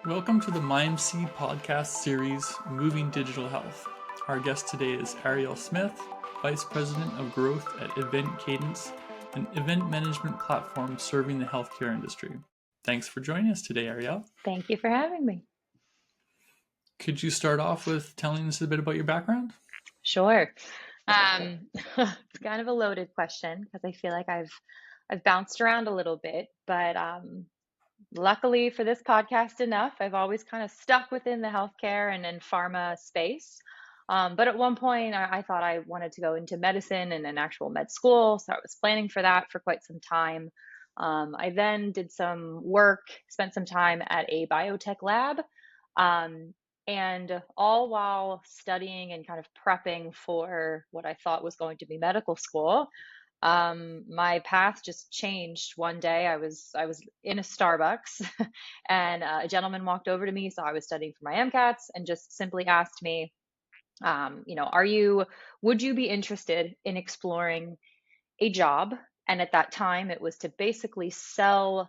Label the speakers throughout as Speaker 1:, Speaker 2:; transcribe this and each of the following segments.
Speaker 1: Welcome to the MindSeed podcast series, Moving Digital Health. Our guest today is Arielle Smith, Vice President of Growth at Event Cadence, an event management platform serving the healthcare industry. Thanks for joining us today, Arielle.
Speaker 2: Thank you for having me.
Speaker 1: Could you start off with telling us a bit about your background?
Speaker 2: Sure. It's kind of a loaded question because I feel like I've bounced around a little bit, but luckily for this podcast enough, I've always kind of stuck within the healthcare and in pharma space. But at one point, I thought I wanted to go into medicine and an actual med school, so I was planning for that for quite some time. I then did some work, spent some time at a biotech lab, um, and all while studying and kind of prepping for what I thought was going to be medical school. My path just changed one day. I was in a Starbucks, and a gentleman walked over to me. So I was studying for my MCATs, and just simply asked me, are you? Would you be interested in exploring a job? And at that time, it was to basically sell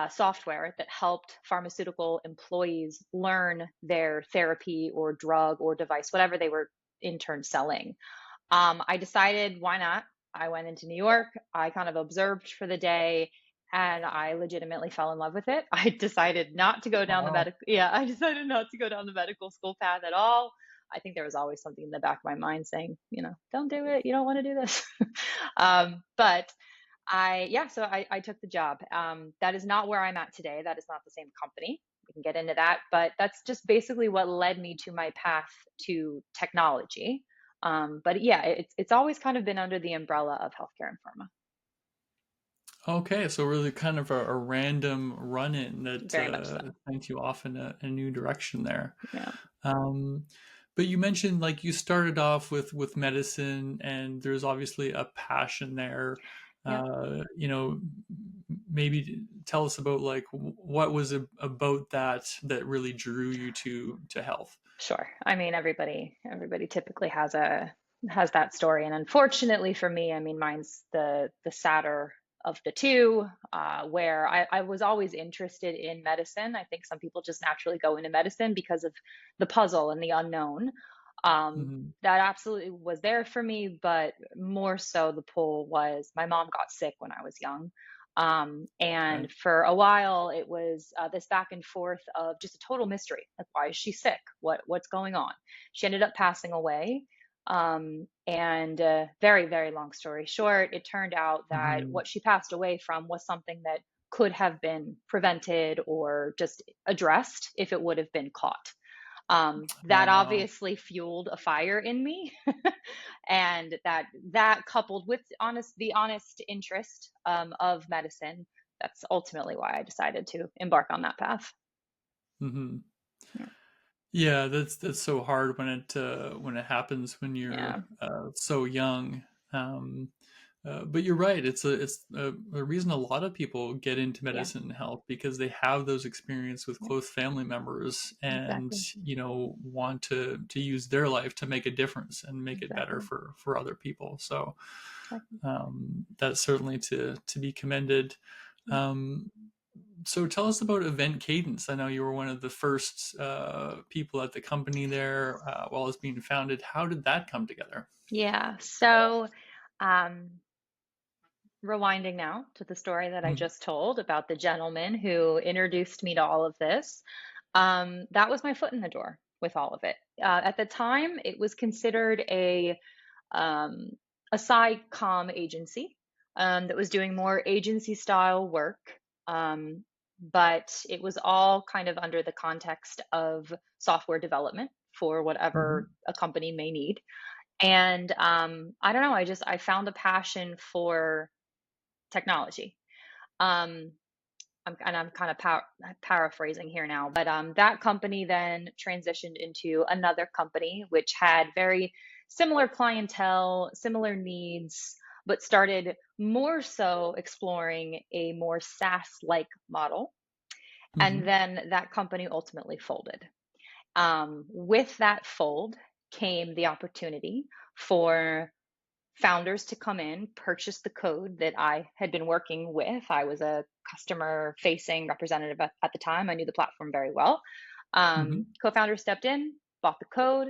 Speaker 2: software that helped pharmaceutical employees learn their therapy or drug or device, whatever they were in turn selling. I decided, why not? I went into New York. I kind of observed for the day, and I legitimately fell in love with it. I decided not to go down the
Speaker 1: Wow.
Speaker 2: medical, yeah, I decided not to go down the medical school path at all. I think there was always something in the back of my mind saying, don't do it. You don't want to do this. But so I took the job. That is not where I'm at today. That is not the same company. We can get into that, but that's just basically what led me to my path to technology. But yeah, it's always kind of been under the umbrella of healthcare and pharma.
Speaker 1: Okay, so really kind of a random run-in that
Speaker 2: Very much so.
Speaker 1: sent you off in a new direction there.
Speaker 2: Yeah.
Speaker 1: Um, but you mentioned like you started off with medicine, and there's obviously a passion there.
Speaker 2: Yeah.
Speaker 1: Maybe tell us about like what was it about that really drew you to health.
Speaker 2: Sure. I mean, everybody typically has that story, and unfortunately for me, I mean, mine's the sadder of the two. Where I was always interested in medicine. I think some people just naturally go into medicine because of the puzzle and the unknown.
Speaker 1: Hmm.
Speaker 2: That absolutely was there for me, but more so the pull was my mom got sick when I was young.
Speaker 1: Okay.
Speaker 2: And for a while, it was this back and forth of just a total mystery. Like, why is she sick? What's going on? She ended up passing away. And very, very long story short, it turned out that
Speaker 1: Hmm.
Speaker 2: what she passed away from was something that could have been prevented or just addressed if it would have been caught.
Speaker 1: Oh
Speaker 2: That
Speaker 1: wow.
Speaker 2: obviously fueled a fire in me, and that coupled with the honest interest of medicine, that's ultimately why I decided to embark on that path.
Speaker 1: Hmm.
Speaker 2: Yeah.
Speaker 1: Yeah, that's so hard when it happens when
Speaker 2: Yeah.
Speaker 1: you're so young. Um, but you're right. It's a reason a lot of people get into
Speaker 2: Yeah.
Speaker 1: medicine and health because they have those experience with
Speaker 2: Yeah.
Speaker 1: close family members, and
Speaker 2: Exactly.
Speaker 1: want to use their life to make a difference and make it better
Speaker 2: Exactly.
Speaker 1: for other people. So
Speaker 2: Exactly.
Speaker 1: that's certainly to be commended.
Speaker 2: Yeah.
Speaker 1: Um, so tell us about Event Cadence. I know you were one of the first people at the company there while it was being founded. How did that come together?
Speaker 2: Yeah. So, um, rewinding now to the story that I
Speaker 1: Mm,
Speaker 2: just told about the gentleman who introduced me to all of this. That was my foot in the door with all of it. At the time, it was considered um, a SciComm agency that was doing more agency style work. Um, but it was all kind of under the context of software development for whatever
Speaker 1: mhm,
Speaker 2: a company may need. And I don't know, I found a passion for technology. Um, I'm kind of paraphrasing here now, but that company then transitioned into another company which had very similar clientele, similar needs, but started more so exploring a more SaaS-like model. And
Speaker 1: mhm,
Speaker 2: then that company ultimately folded. With that fold came the opportunity for founders to come in, purchase the code that I had been working with. I was a customer facing representative at the time. I knew the platform very well.
Speaker 1: Hmm.
Speaker 2: Co-founder stepped in, bought the code,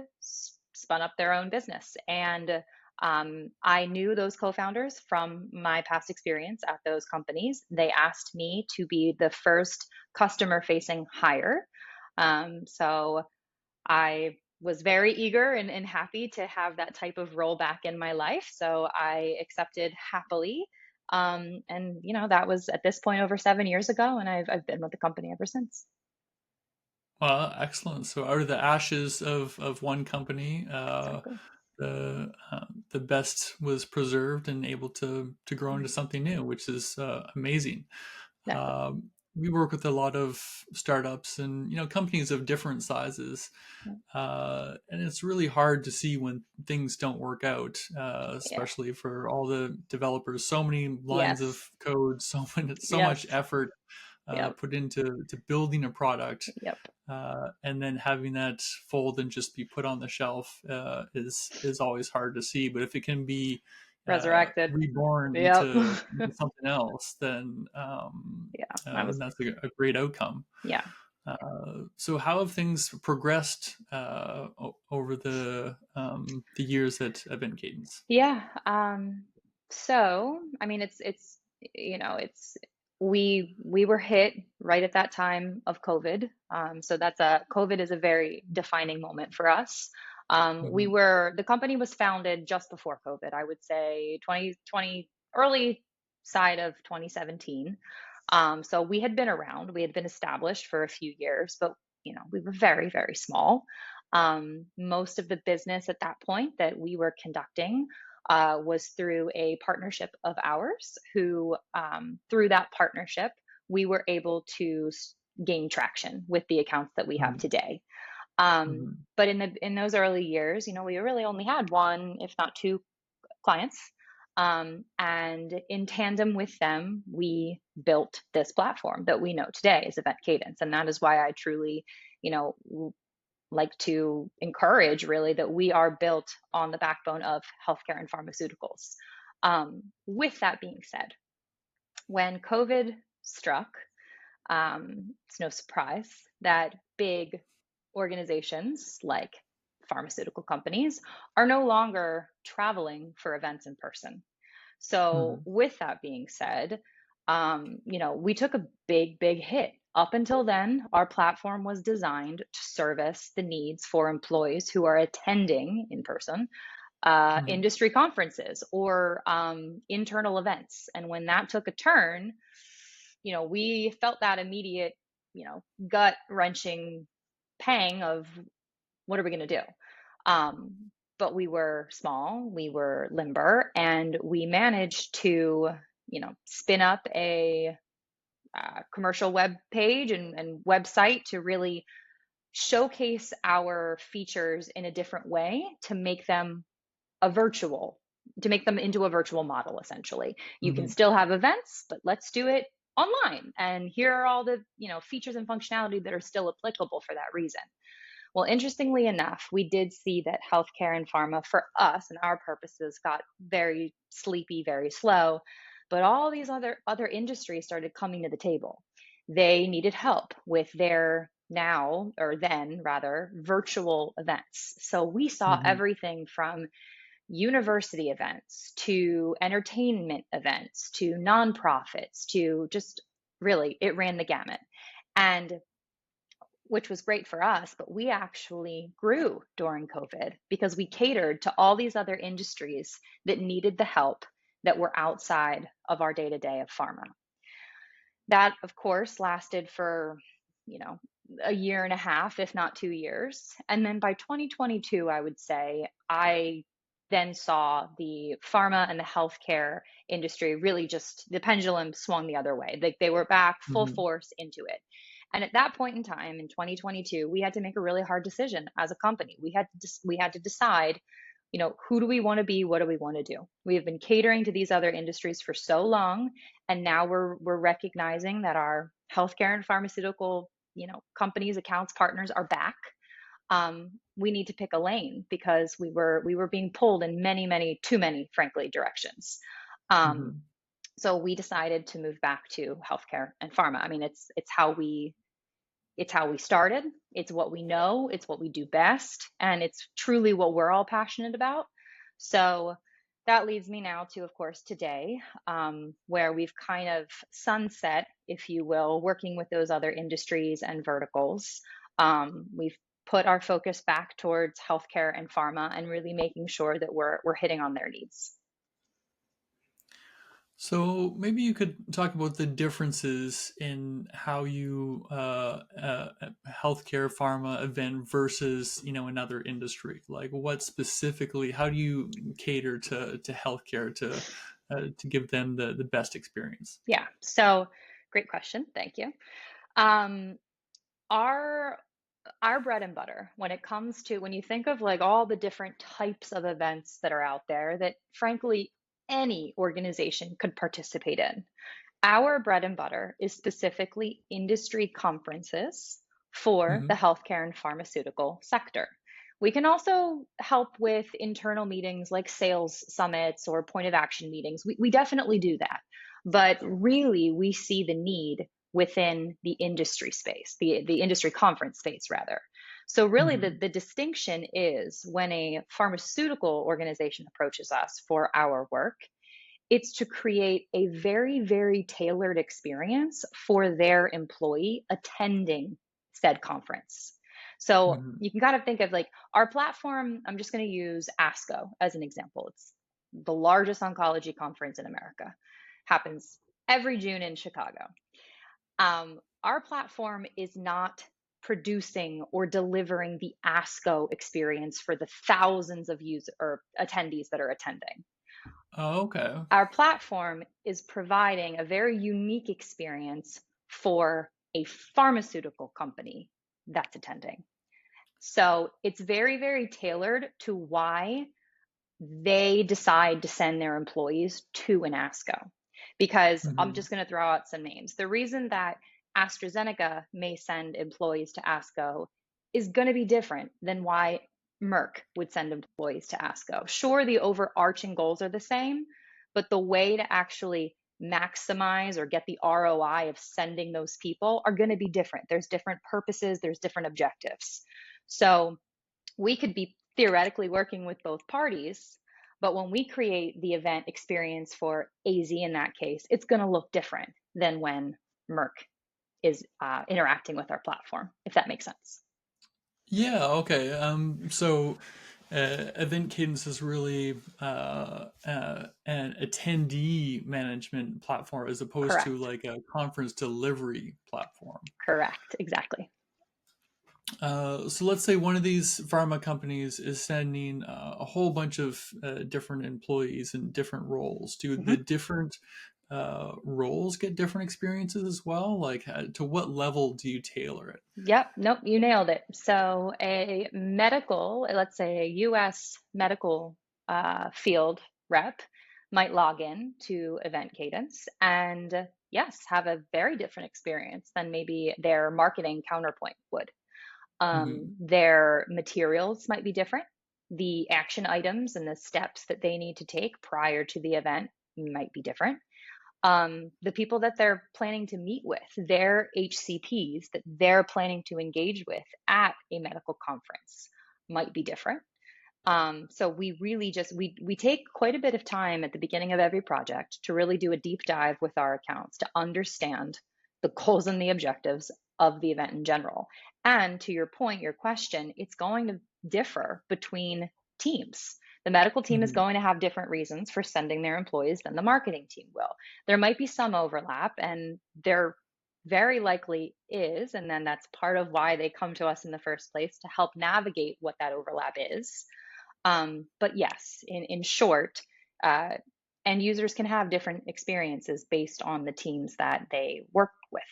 Speaker 2: spun up their own business. And I knew those co-founders from my past experience at those companies. They asked me to be the first customer facing hire. So I was very eager and happy to have that type of role back in my life. So I accepted happily. And that was at this point over 7 years ago, and I've been with the company ever since.
Speaker 1: Well, excellent. So out of the ashes of one company,
Speaker 2: Exactly.
Speaker 1: the best was preserved and able to grow into
Speaker 2: Mhm.
Speaker 1: something new, which is amazing.
Speaker 2: Exactly.
Speaker 1: We work with a lot of startups and companies of different sizes,
Speaker 2: Yeah.
Speaker 1: and it's really hard to see when things don't work out,
Speaker 2: Yeah.
Speaker 1: especially for all the developers. So many lines
Speaker 2: Yes.
Speaker 1: of code, so much
Speaker 2: Yes.
Speaker 1: effort
Speaker 2: Yep.
Speaker 1: put into building a product,
Speaker 2: Yep.
Speaker 1: and then having that fold and just be put on the shelf is always hard to see. But if it can be
Speaker 2: Resurrected.
Speaker 1: reborn
Speaker 2: Yep.
Speaker 1: into something else, then
Speaker 2: Yeah. I was.
Speaker 1: that's a great outcome.
Speaker 2: Yeah.
Speaker 1: So how have things progressed over the years at Event Cadence?
Speaker 2: Yeah. So I mean, it's it's we were hit right at that time of COVID. So COVID is a very defining moment for us.
Speaker 1: Hmm.
Speaker 2: The company was founded just before COVID. I would say 2020, early side of 2017. So we had been around. We had been established for a few years, but we were very, very small. Most of the business at that point that we were conducting was through a partnership of ours, who, through that partnership, we were able to gain traction with the accounts that we have
Speaker 1: Hmm.
Speaker 2: today.
Speaker 1: Hmm.
Speaker 2: But in those early years, we really only had one, if not two, clients. And in tandem with them, we built this platform that we know today as Event Cadence. And that is why I truly, you know, like to encourage really that we are built on the backbone of healthcare and pharmaceuticals. With that being said, when COVID struck, it's no surprise that big organizations like pharmaceutical companies are no longer traveling for events in person. So,
Speaker 1: Hmm.
Speaker 2: with that being said, we took a big, big hit. Up until then, our platform was designed to service the needs for employees who are attending in person
Speaker 1: Hmm.
Speaker 2: industry conferences or internal events. And when that took a turn, we felt that immediate, gut wrenching pang of what are we going to do? But we were small, we were limber, and we managed to, spin up a commercial web page and website to really showcase our features in a different way a virtual to make them into a virtual model. Essentially, you can
Speaker 1: Hmm.
Speaker 2: still have events, but let's do it online, and here are all the features and functionality that are still applicable for that reason. Well, interestingly enough, we did see that healthcare and pharma for us and our purposes got very sleepy, very slow, but all these other industries started coming to the table. They needed help with their now or then rather virtual events. So we saw
Speaker 1: Hmm.
Speaker 2: everything from university events to entertainment events to nonprofits to just really it ran the gamut. And which was great for us, but we actually grew during COVID because we catered to all these other industries that needed the help that were outside of our day to day of pharma. That, of course, lasted for, you know, a year and a half, if not 2 years. And then by 2022, I would say, I then saw the pharma and the healthcare industry really just the pendulum swung the other way. Like they were back full
Speaker 1: Hmm.
Speaker 2: force into it. And at that point in time in 2022, we had to make a really hard decision as a company. We had to decide, who do we want to be? What do we want to do? We have been catering to these other industries for so long, and now we're recognizing that our healthcare and pharmaceutical, companies, accounts, partners are back. We need to pick a lane because we were being pulled in many, many, too many, frankly, directions. Um,
Speaker 1: Hmm.
Speaker 2: So we decided to move back to healthcare and pharma. I mean, it's how we started. It's what we know. It's what we do best. And it's truly what we're all passionate about. So that leads me now to, of course, today, where we've kind of sunset, if you will, working with those other industries and verticals. We've put our focus back towards healthcare and pharma and really making sure that we're hitting on their needs.
Speaker 1: So maybe you could talk about the differences in how you healthcare pharma event versus another industry. Like what specifically? How do you cater to healthcare to give them the best experience?
Speaker 2: Yeah. So great question. Thank you. Um, our our bread and butter when it comes to when you think of like all the different types of events that are out there that frankly any organization could participate in. Our bread and butter is specifically industry conferences for the
Speaker 1: Hmm.
Speaker 2: healthcare and pharmaceutical sector. We can also help with internal meetings like sales summits or point of action meetings. We definitely do that. But really, we see the need within the industry space, the industry conference space, rather. So, really, the,
Speaker 1: Hmm.
Speaker 2: the distinction is when a pharmaceutical organization approaches us for our work, it's to create a very, very tailored experience for their employee attending said conference. So
Speaker 1: Hmm.
Speaker 2: you can kind of think of like our platform. I'm just going to use ASCO as an example. It's the largest oncology conference in America, happens every June in Chicago. Our platform is not producing or delivering the ASCO experience for the thousands of user or attendees that are attending.
Speaker 1: Oh, okay.
Speaker 2: Our platform is providing a very unique experience for a pharmaceutical company that's attending. So it's very, very tailored to why they decide to send their employees to an ASCO. Because I'm
Speaker 1: Hmm.
Speaker 2: just going to throw out some names. The reason that AstraZeneca may send employees to ASCO is going to be different than why Merck would send employees to ASCO. Sure, the overarching goals are the same, but the way to actually maximize or get the ROI of sending those people are going to be different. There's different purposes, there's different objectives. So we could be theoretically working with both parties, but when we create the event experience for AZ in that case, it's going to look different than when Merck is interacting with our platform, if that makes sense.
Speaker 1: Yeah. Okay. So Event Cadence is really an attendee management platform as opposed to
Speaker 2: Correct.
Speaker 1: like a conference delivery platform.
Speaker 2: Correct. Exactly.
Speaker 1: So let's say one of these pharma companies is sending a whole bunch of different employees in different roles. Do the
Speaker 2: Mhm.
Speaker 1: different roles get different experiences as well? Like, to what level do you tailor it?
Speaker 2: Yep, nope, you nailed it. So, a medical, let's say a US medical field rep might log in to Event Cadence and yes, have a very different experience than maybe their marketing counterpoint would.
Speaker 1: Hmm.
Speaker 2: Their materials might be different. The action items and the steps that they need to take prior to the event might be different. The people that they're planning to meet with, their HCPs that they're planning to engage with at a medical conference might be different. So we really just we take quite a bit of time at the beginning of every project to really do a deep dive with our accounts to understand the goals and the objectives of the event in general. And to your point, your question, it's going to differ between teams. The medical team is
Speaker 1: Hmm.
Speaker 2: going to have different reasons for sending their employees than the marketing team will. There might be some overlap, and there very likely is. And then that's part of why they come to us in the first place to help navigate what that overlap is. But yes, in short, uh, end users can have different experiences based on the teams that they work with.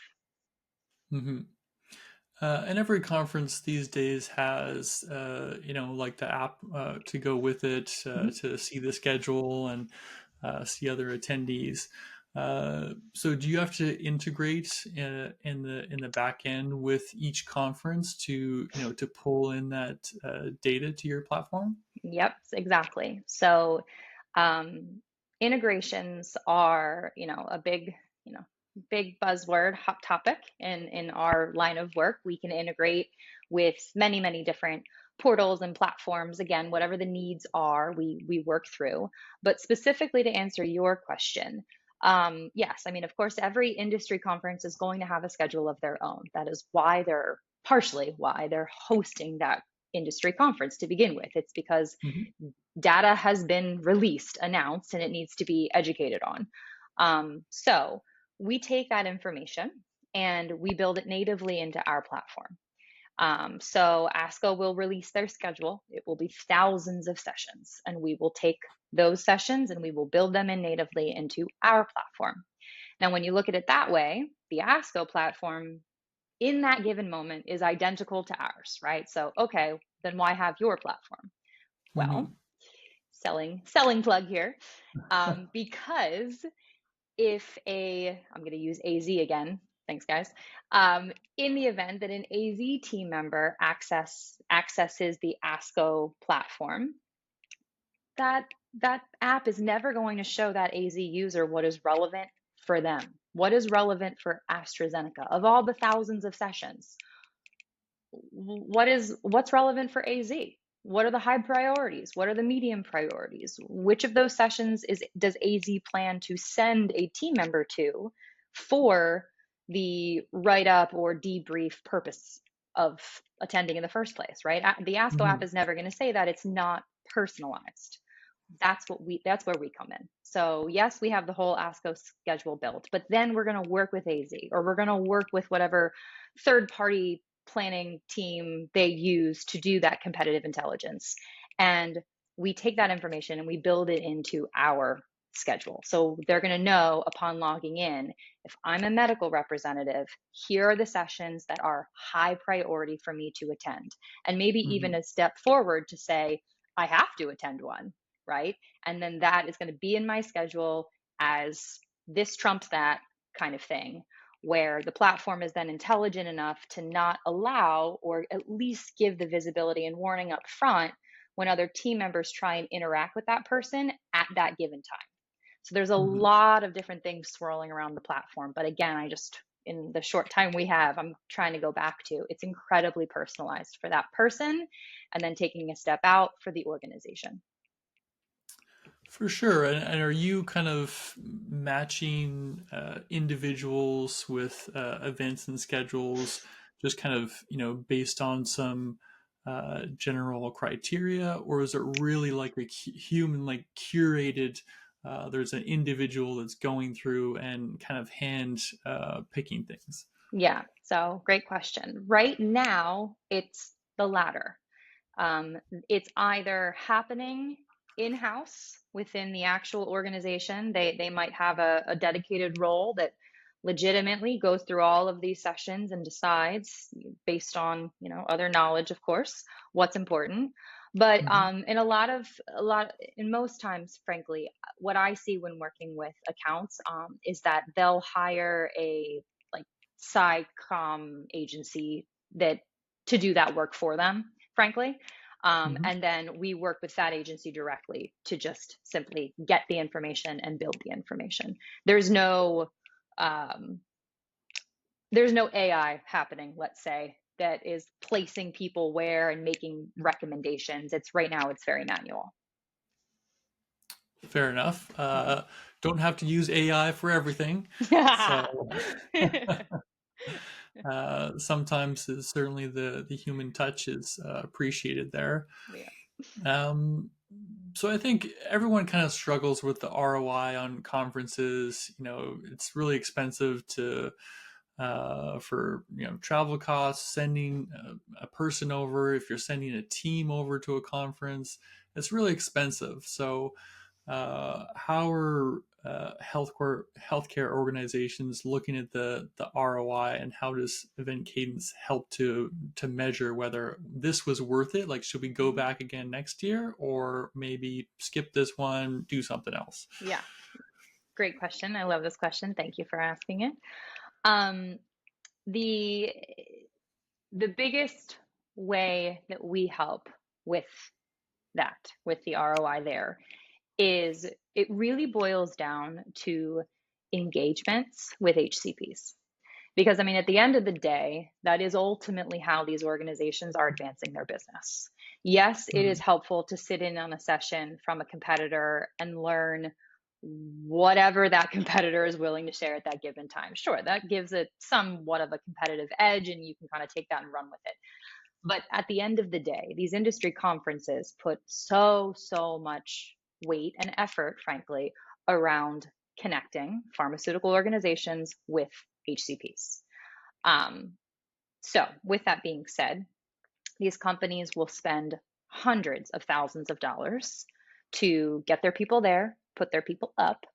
Speaker 1: Hmm. And every conference these days has, like the app to go with it
Speaker 2: Mhm.
Speaker 1: to see the schedule and see other attendees. So, do you have to integrate in the back end with each conference to pull in that data to your platform?
Speaker 2: Yep, exactly. So, um, integrations are, a big buzzword, hot topic in our line of work. We can integrate with many, many different portals and platforms. Again, whatever the needs are, we work through. But specifically to answer your question, yes, I mean, of course, every industry conference is going to have a schedule of their own. That is why they're partially why they're hosting that industry conference to begin with. It's because
Speaker 1: Mhm.
Speaker 2: data has been released, announced, and it needs to be educated on. So we take that information and we build it natively into our platform. So ASCO will release their schedule. It will be thousands of sessions, and we will take those sessions and we will build them in natively into our platform. Now, when you look at it that way, the ASCO platform in that given moment is identical to ours, right? So, okay, then why have your platform? Well,
Speaker 1: Mhm.
Speaker 2: selling plug here, because if I'm going to use AZ again, thanks guys, in the event that an AZ team member accesses the ASCO platform, that app is never going to show that AZ user what is relevant for them, what is relevant for AstraZeneca. Of all the thousands of sessions, what's relevant for AZ? What are the high priorities? What are the medium priorities? Which of those sessions does AZ plan to send a team member to for the write up or debrief purpose of attending in the first place, right? The ASCO app
Speaker 1: Mhm.
Speaker 2: is never going to say that. It's not personalized. That's where we come in. So yes, we have the whole ASCO schedule built, but then we're going to work with AZ, or we're going to work with whatever third party planning team they use to do that competitive intelligence. And we take that information and we build it into our schedule. So they're going to know upon logging in, if I'm a medical representative, here are the sessions that are high priority for me to attend. And maybe even
Speaker 1: Mhm.
Speaker 2: a step forward to say, I have to attend one, right? And then that is going to be in my schedule as this trumps that kind of thing, where the platform is then intelligent enough to not allow or at least give the visibility and warning up front when other team members try and interact with that person at that given time. So there's a
Speaker 1: Mhm.
Speaker 2: lot of different things swirling around the platform. But again, in the short time we have, I'm trying to go back to it's incredibly personalized for that person and then taking a step out for the organization.
Speaker 1: For sure. And are you kind of matching individuals with events and schedules, just kind of, based on some general criteria, or is it really like a human, like curated? There's an individual that's going through and kind of hand picking things.
Speaker 2: Yeah, so great question. Right now, it's the latter. Um, it's either happening in-house within the actual organization. They might have a dedicated role that legitimately goes through all of these sessions and decides based on, other knowledge, of course, what's important. But
Speaker 1: Hmm.
Speaker 2: in most times, frankly, what I see when working with accounts is that they'll hire a like SciComm agency that to do that work for them, frankly.
Speaker 1: Hmm.
Speaker 2: And then we work with that agency directly to just simply get the information and build the information. There's no um, there's no AI happening, let's say, that is placing people where and making recommendations. It's right now it's very manual.
Speaker 1: Fair enough.
Speaker 2: Mhm.
Speaker 1: Don't have to use AI for everything. So sometimes certainly the human touch is appreciated there.
Speaker 2: Yeah.
Speaker 1: Um, so I think everyone kind of struggles with the ROI on conferences. It's really expensive to for travel costs, sending a person over. If you're sending a team over to a conference, it's really expensive. So how are healthcare organizations looking at the ROI, and how does Event Cadence help to measure whether this was worth it? Like, should we go
Speaker 2: Mhm.
Speaker 1: back again next year, or maybe skip this one, do something else?
Speaker 2: Yeah, great question. I love this question. Thank you for asking it. Um, the the biggest way that we help with with the ROI there is it really boils down to engagements with HCPs. Because, I mean, at the end of the day, that is ultimately how these organizations are advancing their business. Yes, it is
Speaker 1: Mhm.
Speaker 2: helpful to sit in on a session from a competitor and learn whatever that competitor is willing to share at that given time. Sure, that gives it somewhat of a competitive edge, and you can kind of take that and run with it. But at the end of the day, these industry conferences put so much weight and effort, frankly, around connecting pharmaceutical organizations with HCPs. Um, so, with that being said, these companies will spend hundreds of thousands of dollars to get their people there, put their people up,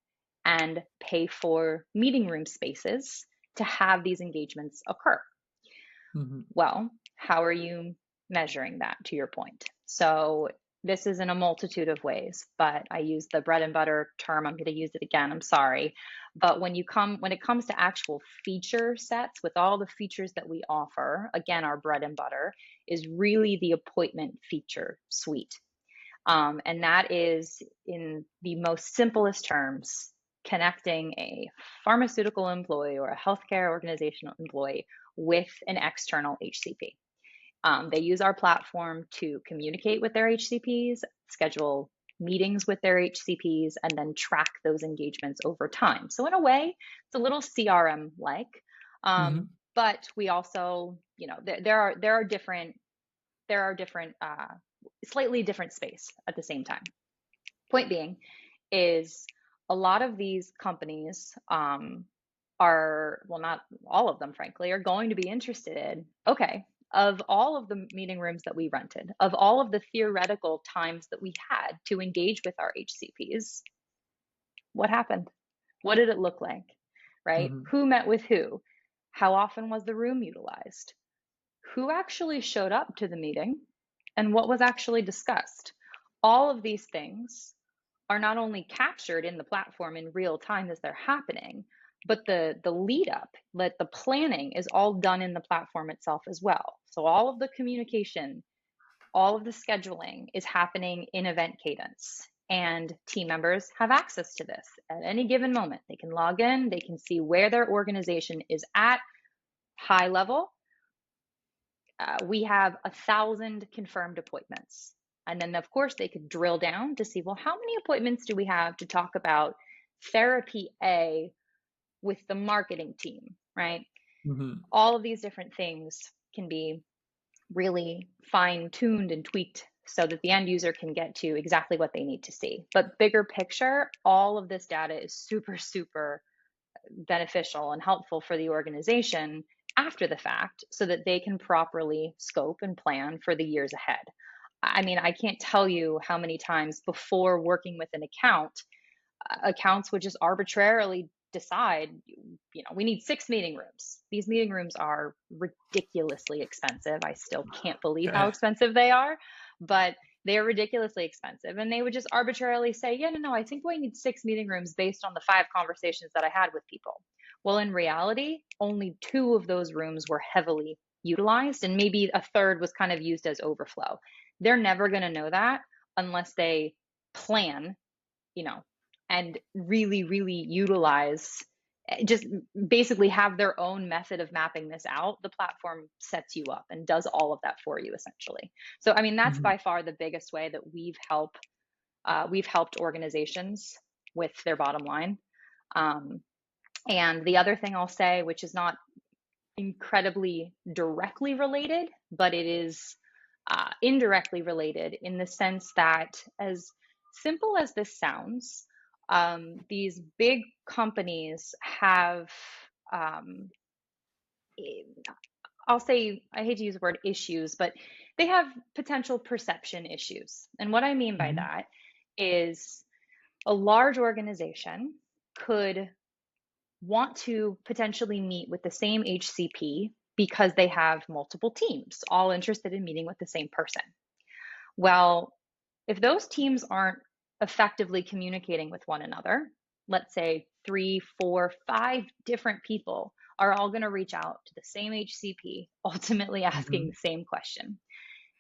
Speaker 2: and pay for meeting room spaces to have these engagements occur.
Speaker 1: Mhm.
Speaker 2: Well, how are you measuring that, to your point? So this is in a multitude of ways, but I use the bread and butter term. I'm going to use it again. I'm sorry. But when it comes to actual feature sets with all the features that we offer, again, our bread and butter is really the appointment feature suite. And that is, in the most simplest terms, connecting a pharmaceutical employee or a healthcare organizational employee with an external HCP. They use our platform to communicate with their HCPs, schedule meetings with their HCPs, and then track those engagements over time. So, in a way, it's a little CRM like.
Speaker 1: Mhm.
Speaker 2: But we also, there are different, slightly different space at the same time. Point being is a lot of these companies are, well, not all of them, frankly, are going to be interested in, okay, of all of the meeting rooms that we rented, of all of the theoretical times that we had to engage with our HCPs, what happened? What did it look like? Right?
Speaker 1: Mhm.
Speaker 2: Who met with who? How often was the room utilized? Who actually showed up to the meeting? And what was actually discussed? All of these things are not only captured in the platform in real time as they're happening, but the lead up, that the planning is all done in the platform itself as well. So all of the communication, all of the scheduling is happening in Event Cadence. And team members have access to this at any given moment. They can log in, they can see where their organization is at high level. We have 1,000 confirmed appointments. And then, of course, they could drill down to see, well, how many appointments do we have to talk about therapy A with the marketing team, right?
Speaker 1: Mhm.
Speaker 2: All of these different things can be really fine tuned and tweaked so that the end user can get to exactly what they need to see. But bigger picture, all of this data is super beneficial and helpful for the organization after the fact so that they can properly scope and plan for the years ahead. I mean, I can't tell you how many times before working with an account, accounts would just arbitrarily decide, we need 6 meeting rooms. These meeting rooms are ridiculously expensive. I still can't believe how
Speaker 1: Okay.
Speaker 2: expensive they are, but they are ridiculously expensive. And they would just arbitrarily say, yeah, no, I think we need 6 meeting rooms based on the 5 conversations that I had with people. Well, in reality, only 2 of those rooms were heavily utilized, and maybe a third was kind of used as overflow. They're never going to know that unless they plan, you know, and really utilize, just basically have their own method of mapping this out. The platform sets you up and does all of that for you essentially. So, I mean, that's
Speaker 1: Mhm.
Speaker 2: by far the biggest way that we've helped organizations with their bottom line. Um, and the other thing I'll say, which is not incredibly directly related, but it is indirectly related in the sense that, as simple as this sounds, these big companies have, um, I'll say, I hate to use the word issues, but they have potential perception issues. And what I mean by
Speaker 1: Mhm.
Speaker 2: that is a large organization could want to potentially meet with the same HCP because they have multiple teams all interested in meeting with the same person. Well, if those teams aren't effectively communicating with one another, let's say 3, 4, 5 different people are all going to reach out to the same HCP, ultimately asking
Speaker 1: Mhm.
Speaker 2: the same question.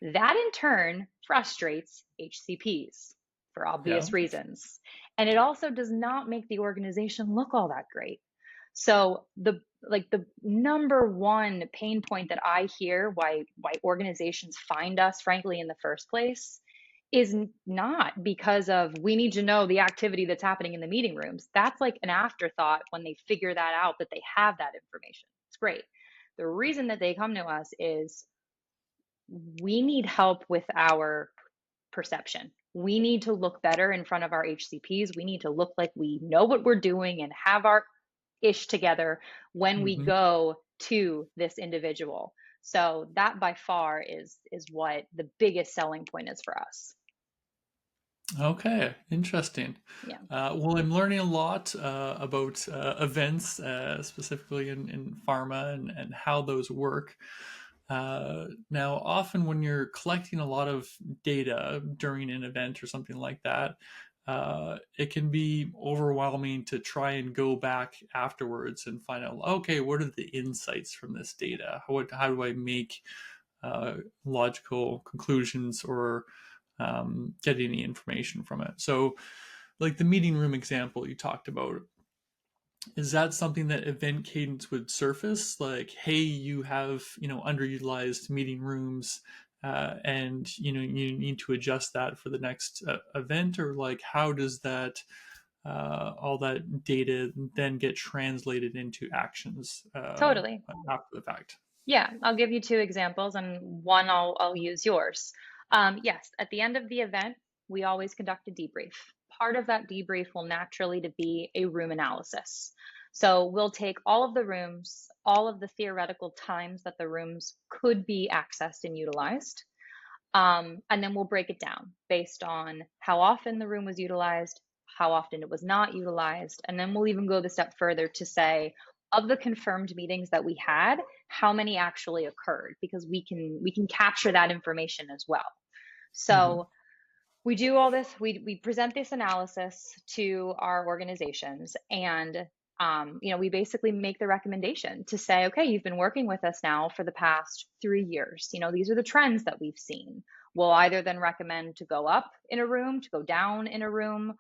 Speaker 2: That in turn frustrates HCPs. for
Speaker 1: Yeah.
Speaker 2: obvious reasons. And it also does not make the organization look all that great. So the number one pain point that I hear why organizations find us, frankly, in the first place, is not because of we need to know the activity that's happening in the meeting rooms. That's like an afterthought when they figure that out, that they have that information. It's great. The reason that they come to us is we need help with our perception. We need to look better in front of our HCPs. We need to look like we know what we're doing and have our ish together when we
Speaker 1: Hmm.
Speaker 2: go to this individual. So that by far is what the biggest selling point is for us.
Speaker 1: Okay, interesting.
Speaker 2: Yeah,
Speaker 1: Well, I'm learning a lot about events, specifically in pharma and how those work. Now, often when you're collecting a lot of data during an event or something like that, it can be overwhelming to try and go back afterwards and find out, okay, what are the insights from this data? How do I make logical conclusions or get any information from it? So, like the meeting room example you talked about, is that something that Event Cadence would surface? Like, hey, you have underutilized meeting rooms, and you need to adjust that for the next event, or like how does that all that data then get translated into actions
Speaker 2: totally.
Speaker 1: after the fact?
Speaker 2: Yeah, I'll give you two examples, and one I'll use yours. Yes, at the end of the event, we always conduct a debrief. Part of that debrief will naturally to be a room analysis. So we'll take all of the rooms, all of the theoretical times that the rooms could be accessed and utilized, and then we'll break it down based on how often the room was utilized, how often it was not utilized. And then we'll even go the step further to say, of the confirmed meetings that we had, how many actually occurred, because we can capture that information as well.
Speaker 1: Hmm.
Speaker 2: So we do all this, we present this analysis to our organizations, and we basically make the recommendation to say, okay, you've been working with us now for the past 3 years. These are the trends that we've seen. We'll either then recommend to go up in a room, to go down in a room.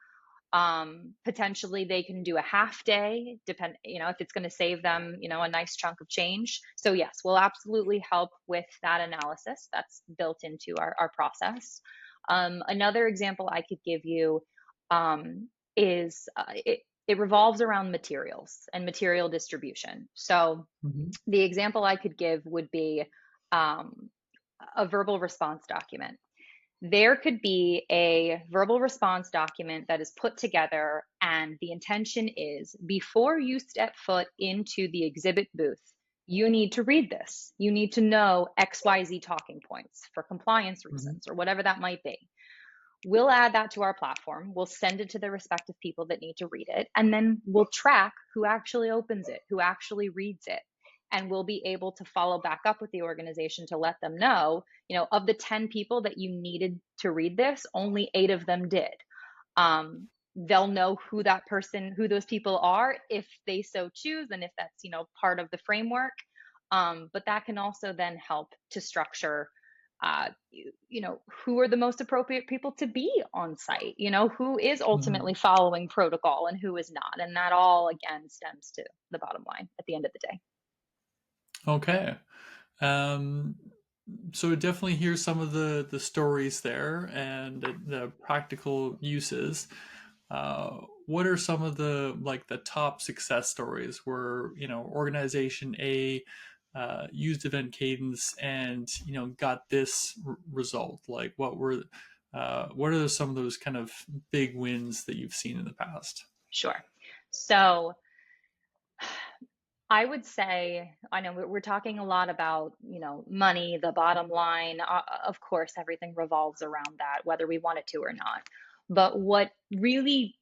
Speaker 2: Potentially they can do a half day, if it's going to save them, a nice chunk of change. So yes, we'll absolutely help with that analysis. That's built into our process. Another example I could give you is it revolves around materials and material distribution. So
Speaker 1: Hmm.
Speaker 2: the example I could give would be um, a verbal response document. There could be a verbal response document that is put together, and the intention is before you step foot into the exhibit booth, you need to read this. You need to know XYZ talking points for compliance
Speaker 1: Hmm.
Speaker 2: reasons or whatever that might be. We'll add that to our platform. We'll send it to the respective people that need to read it. And then we'll track who actually opens it, who actually reads it. And we'll be able to follow back up with the organization to let them know, of the 10 people that you needed to read this, only 8 of them did. They'll know who those people are if they so choose, and if that's, part of the framework. But that can also then help to structure who are the most appropriate people to be on site, who is
Speaker 1: Hmm.
Speaker 2: ultimately following protocol and who is not. And that all, again, stems to the bottom line at the end of the day.
Speaker 1: Okay. Um, so definitely hear some of the stories there and the practical uses. What are some of the top success stories where organization A used Event Cadence and got this result? Like what are some of those kind of big wins that you've seen in the past?
Speaker 2: Sure. So I would say, I know we're talking a lot about, money, the bottom line. Of course, everything revolves around that, whether we want it to or not. But what really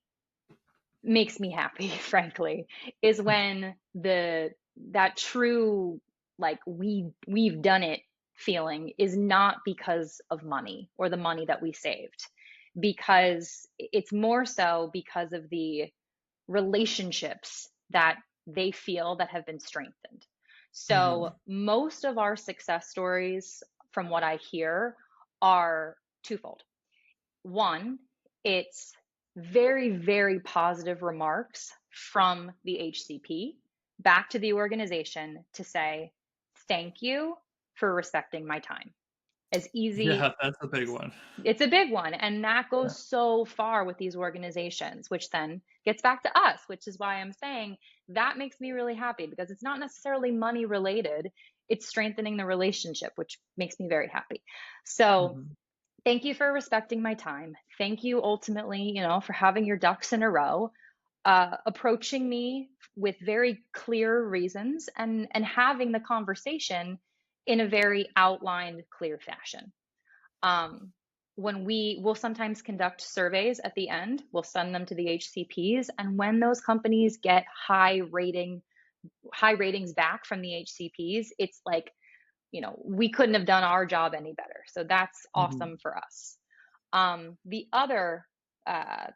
Speaker 2: makes me happy, frankly, is when that true, like, we've done it feeling is not because of money or the money that we saved, because it's more so because of the relationships that they feel that have been strengthened. So
Speaker 1: Hmm.
Speaker 2: most of our success stories, from what I hear, are twofold. One It's very, very positive remarks from the HCP back to the organization to say, thank you for respecting my time. As easy,
Speaker 1: Yeah, that's a big one.
Speaker 2: it's a big one. And that
Speaker 1: Yeah.
Speaker 2: goes so far with these organizations, which then gets back to us, which is why I'm saying that makes me really happy because it's not necessarily money related. It's strengthening the relationship, which makes me very happy. So,
Speaker 1: Mhm.
Speaker 2: thank you for respecting my time. Thank you ultimately, for having your ducks in a row, approaching me with very clear reasons and having the conversation in a very outlined, clear fashion. Um, when will sometimes conduct surveys at the end, we'll send them to the HCPs, and when those companies get high ratings back from the HCPs, it's like, we couldn't have done our job any better. So that's
Speaker 1: Mhm.
Speaker 2: awesome for us. The other uh,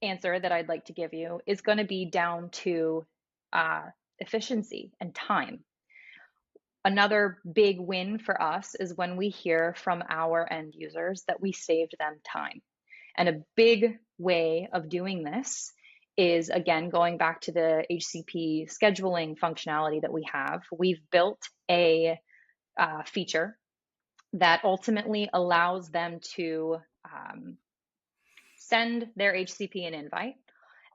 Speaker 2: answer that I'd like to give you is going to be down to uh, efficiency and time. Another big win for us is when we hear from our end users that we saved them time. And a big way of doing this is, again, going back to the HCP scheduling functionality that we have. We've built a feature that ultimately allows them to send their HCP an invite,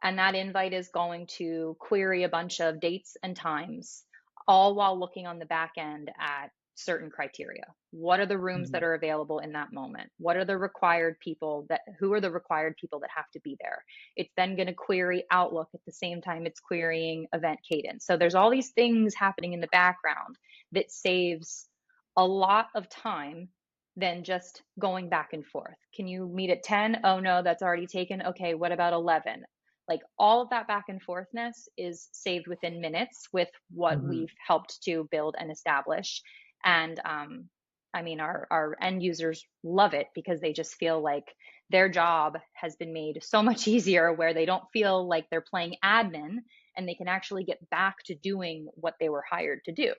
Speaker 2: and that invite is going to query a bunch of dates and times, all while looking on the back end at certain criteria. What are the rooms that
Speaker 1: Mhm.
Speaker 2: are available in that moment? What are the required people who are the required people that have to be there? It's then going to query Outlook at the same time it's querying Event Cadence. So there's all these things happening in the background that saves a lot of time than just going back and forth. Can you meet at 10? Oh no, that's already taken. Okay, what about 11? Like all of that back and forthness is saved within minutes with what
Speaker 1: Mhm.
Speaker 2: we've helped to build and establish. And our end users love it because they just feel like their job has been made so much easier where they don't feel like they're playing admin and they can actually get back to doing what they were hired to do,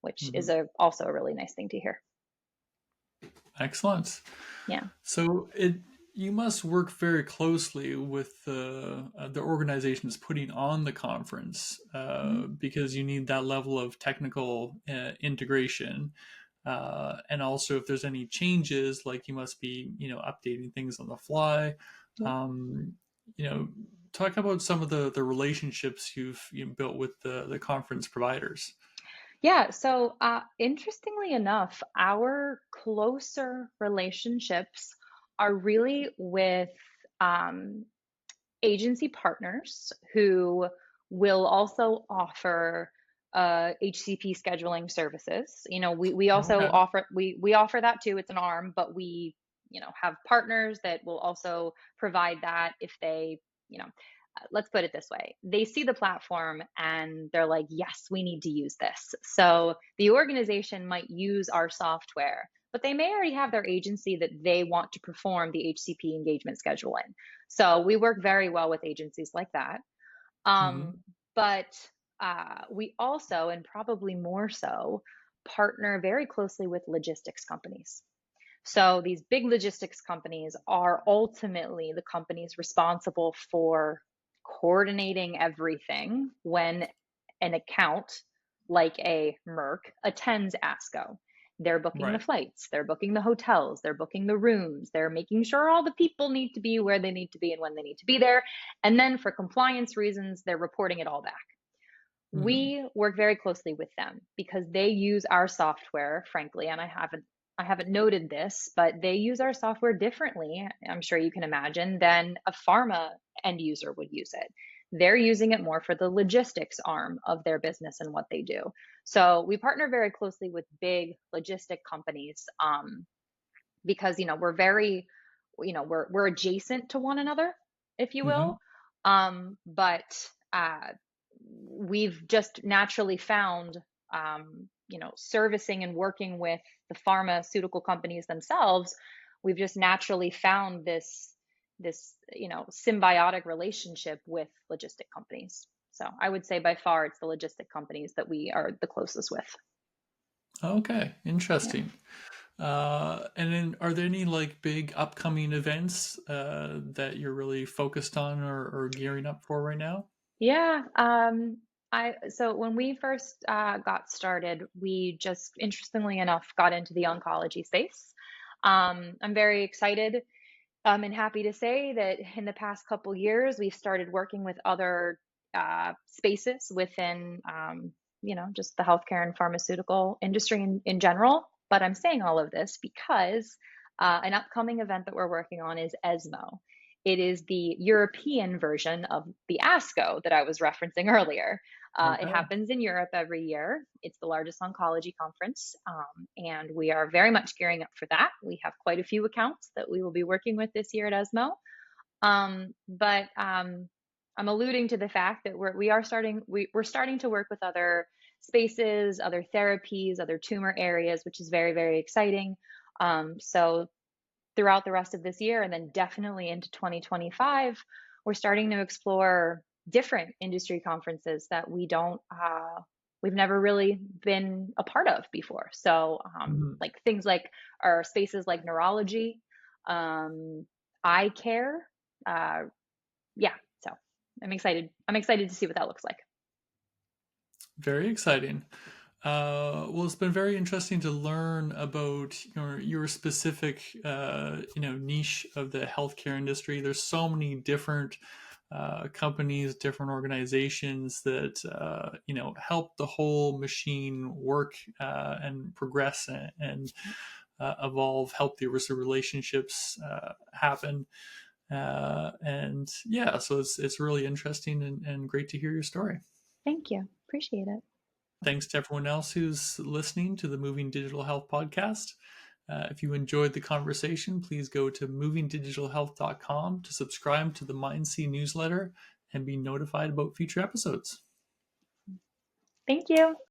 Speaker 2: which is
Speaker 1: Mhm.
Speaker 2: also a really nice thing to hear.
Speaker 1: Excellent.
Speaker 2: Yeah.
Speaker 1: So you must work very closely with the organizations putting on the conference
Speaker 2: Mhm.
Speaker 1: because you need that level of technical integration. And also, if there's any changes, like you must be, updating things on the fly.
Speaker 2: Yeah.
Speaker 1: Um, you know, talk about some of the relationships you built with the conference providers.
Speaker 2: Yeah. So, interestingly enough, our closer relationships are really with um, agency partners who will also offer HCP scheduling services. We also
Speaker 1: Okay.
Speaker 2: we offer that too. It's an arm, but we have partners that will also provide that if they let's put it this way. They see the platform and they're like, yes, we need to use this. So the organization might use our software, but they may already have their agency that they want to perform the HCP engagement scheduling. So we work very well with agencies like that.
Speaker 1: Hmm.
Speaker 2: But we also, and probably more so, partner very closely with logistics companies. So these big logistics companies are ultimately the companies responsible for coordinating everything when an account like a Merck attends ASCO. They're booking the
Speaker 1: Right.
Speaker 2: flights, they're booking the hotels, they're booking the rooms, they're making sure all the people need to be where they need to be and when they need to be there. And then for compliance reasons, they're reporting it all back.
Speaker 1: Hmm.
Speaker 2: We work very closely with them because they use our software, frankly, and I haven't noted this, but they use our software differently, I'm sure you can imagine, than a pharma end user would use it. They're using it more for the logistics arm of their business and what they do. So we partner very closely with big logistic companies because we're adjacent to one another, if you
Speaker 1: Hmm.
Speaker 2: will. But we've just naturally found, servicing and working with the pharmaceutical companies themselves. We've just naturally found this symbiotic relationship with logistic companies. So I would say by far it's the logistic companies that we are the closest with.
Speaker 1: Okay.
Speaker 2: Yeah.
Speaker 1: Interesting. And then are there any like big upcoming events that you're really focused on or gearing up for right now?
Speaker 2: Yeah, so when we first got started, we just interestingly enough got into the oncology space. I'm very excited and happy to say that in the past couple years, we've started working with other spaces within, just the healthcare and pharmaceutical industry in general. But I'm saying all of this because an upcoming event that we're working on is ESMO. It is the European version of the ASCO that I was referencing earlier. It
Speaker 1: Okay.
Speaker 2: happens in Europe every year. It's the largest oncology conference, and we are very much gearing up for that. We have quite a few accounts that we will be working with this year at ESMO. But I'm alluding to the fact that we're starting to work with other spaces, other therapies, other tumor areas, which is very, very exciting. So throughout the rest of this year and then definitely into 2025, we're starting to explore different industry conferences that we've never really been a part of before. So,
Speaker 1: Mhm.
Speaker 2: like things like our spaces like neurology, um, eye care. Uh, yeah, so I'm excited. I'm excited to see what that looks like.
Speaker 1: Very exciting. Well, it's been very interesting to learn about your specific niche of the healthcare industry. There's so many different companies, different organizations that help the whole machine work and progress and evolve, help the relationships happen. And yeah, so it's really interesting and great to hear your story.
Speaker 2: Thank you. Appreciate it.
Speaker 1: Thanks to everyone else who's listening to the Moving Digital Health podcast. If you enjoyed the conversation, please go to movingdigitalhealth.com to subscribe to the MindC newsletter and be notified about future episodes.
Speaker 2: Thank you.